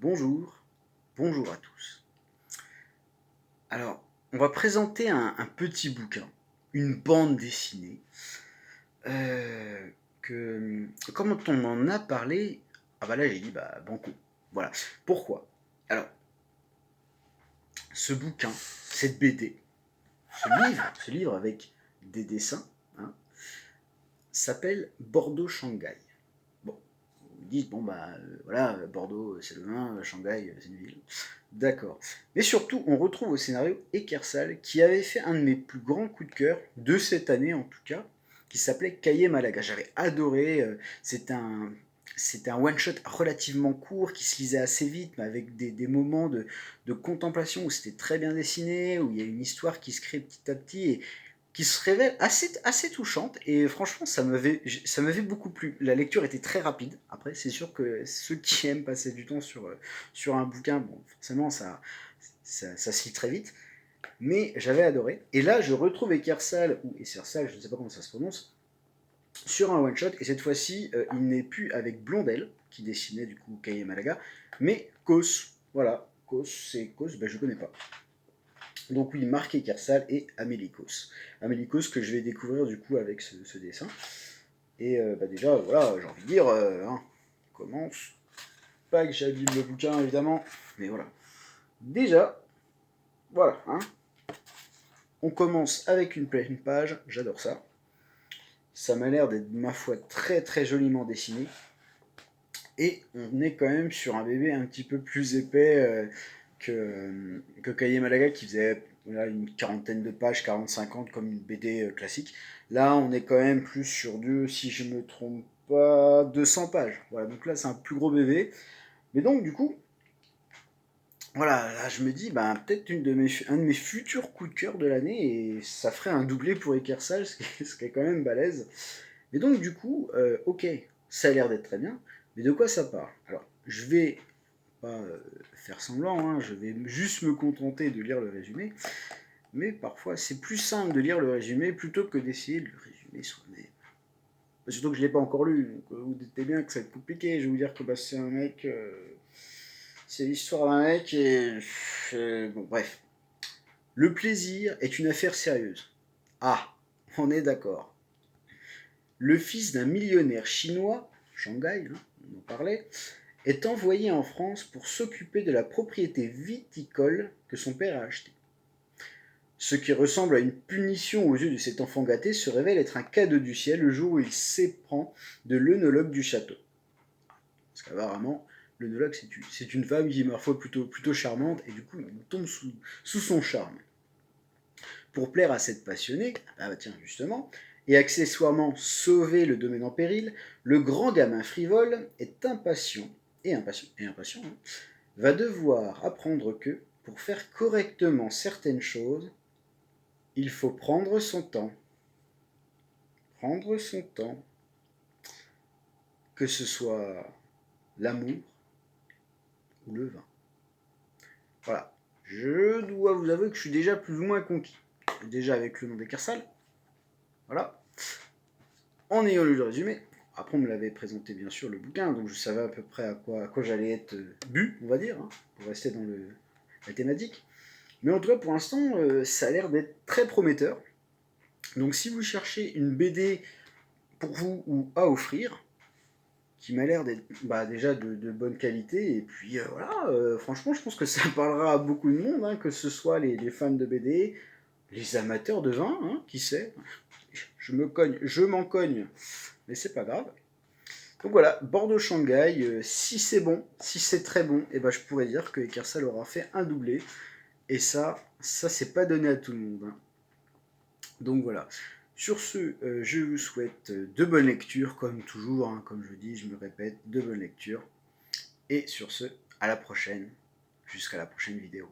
Bonjour, bonjour à tous. Alors, on va présenter un petit bouquin, une bande dessinée, euh, que, comme on en a parlé, ah bah là j'ai dit, bah banco. Voilà. Pourquoi? Alors, ce bouquin, cette BD, ce livre avec des dessins, hein, s'appelle Bordeaux-Shanghai. Bon, vous me dites, bon bah voilà, Bordeaux c'est le vin, Shanghai c'est une ville. D'accord. Mais surtout, on retrouve au scénario Ekersal, qui avait fait un de mes plus grands coups de cœur, de cette année en tout cas, qui s'appelait Cahiers Malaga. J'avais adoré, c'était un one-shot relativement court, qui se lisait assez vite, mais avec des moments de contemplation où c'était très bien dessiné, où il y a une histoire qui se crée petit à petit, et qui se révèle assez touchante, et franchement ça m'avait beaucoup plu. La lecture était très rapide. Après c'est sûr que ceux qui aiment passer du temps sur un bouquin, bon forcément ça se lit très vite, mais j'avais adoré. Et là je retrouve Ekersal, ou Essersal, je ne sais pas comment ça se prononce, sur un one shot, et cette fois-ci il n'est plus avec Blondel qui dessinait du coup Cahiers Malaga, mais Kos. Voilà, Kos, c'est Kos, ben je connais pas. Donc oui, Marc Ekersal et Amélie Kos que je vais découvrir du coup avec ce dessin. Et bah déjà, voilà, j'ai envie de dire, hein, on commence. Pas que j'abîme le bouquin évidemment, mais voilà. Déjà, voilà, hein, on commence avec une pleine page, j'adore ça. Ça m'a l'air d'être, ma foi, très très joliment dessiné. Et on est quand même sur un bébé un petit peu plus épais que Cahiers Malaga qui faisait là, une quarantaine de pages, 40-50 comme une BD classique. Là, on est quand même plus sur du, si je me trompe pas, 200 pages. Voilà, donc là, c'est un plus gros bébé. Mais donc, du coup, voilà, là, je me dis, bah, peut-être un de mes futurs coups de cœur de l'année, et ça ferait un doublé pour Ekersal, ce qui est quand même balèze. Et donc, du coup, ok, ça a l'air d'être très bien, mais de quoi ça parle? Alors, je vais pas faire semblant, hein, je vais juste me contenter de lire le résumé, mais parfois c'est plus simple de lire le résumé plutôt que d'essayer de le résumer soi-même. Surtout que je ne l'ai pas encore lu, donc vous doutez bien que ça va être compliqué. Je vais vous dire que bah, c'est un mec. C'est l'histoire d'un mec et. Bon, bref. Le plaisir est une affaire sérieuse. Ah, on est d'accord. Le fils d'un millionnaire chinois, Shanghai, hein, on en parlait, est envoyé en France pour s'occuper de la propriété viticole que son père a achetée. Ce qui ressemble à une punition aux yeux de cet enfant gâté se révèle être un cadeau du ciel le jour où il s'éprend de l'œnologue du château. Parce qu'apparemment, l'œnologue, c'est une femme qui est parfois plutôt charmante, et du coup, il tombe sous son charme. Pour plaire à cette passionnée, ah bah tiens, justement, et accessoirement sauver le domaine en péril, le grand gamin frivole est impatient, hein, va devoir apprendre que, pour faire correctement certaines choses, il faut prendre son temps. Prendre son temps. Que ce soit l'amour ou le vin. Voilà. Je dois vous avouer que je suis déjà plus ou moins conquis. Déjà avec le nom d'Ekersal. Voilà. En ayant lu le résumé. Après, on me l'avait présenté bien sûr le bouquin, donc je savais à peu près à quoi j'allais être bu, on va dire, hein, pour rester dans la thématique. Mais en tout cas, pour l'instant, ça a l'air d'être très prometteur. Donc si vous cherchez une BD pour vous ou à offrir, qui m'a l'air d'être bah, déjà de bonne qualité, et puis voilà, franchement, je pense que ça parlera à beaucoup de monde, hein, que ce soit les fans de BD, les amateurs de vin, hein, qui sait. Je m'en cogne, mais c'est pas grave. Donc voilà, Bordeaux-Shanghai, si c'est bon, si c'est très bon, et ben je pourrais dire que Ekersal aura fait un doublé, et ça c'est pas donné à tout le monde, hein. Donc voilà. Sur ce, je vous souhaite de bonnes lectures, comme toujours, hein, comme je dis, je me répète, de bonnes lectures. Et sur ce, à la prochaine, jusqu'à la prochaine vidéo.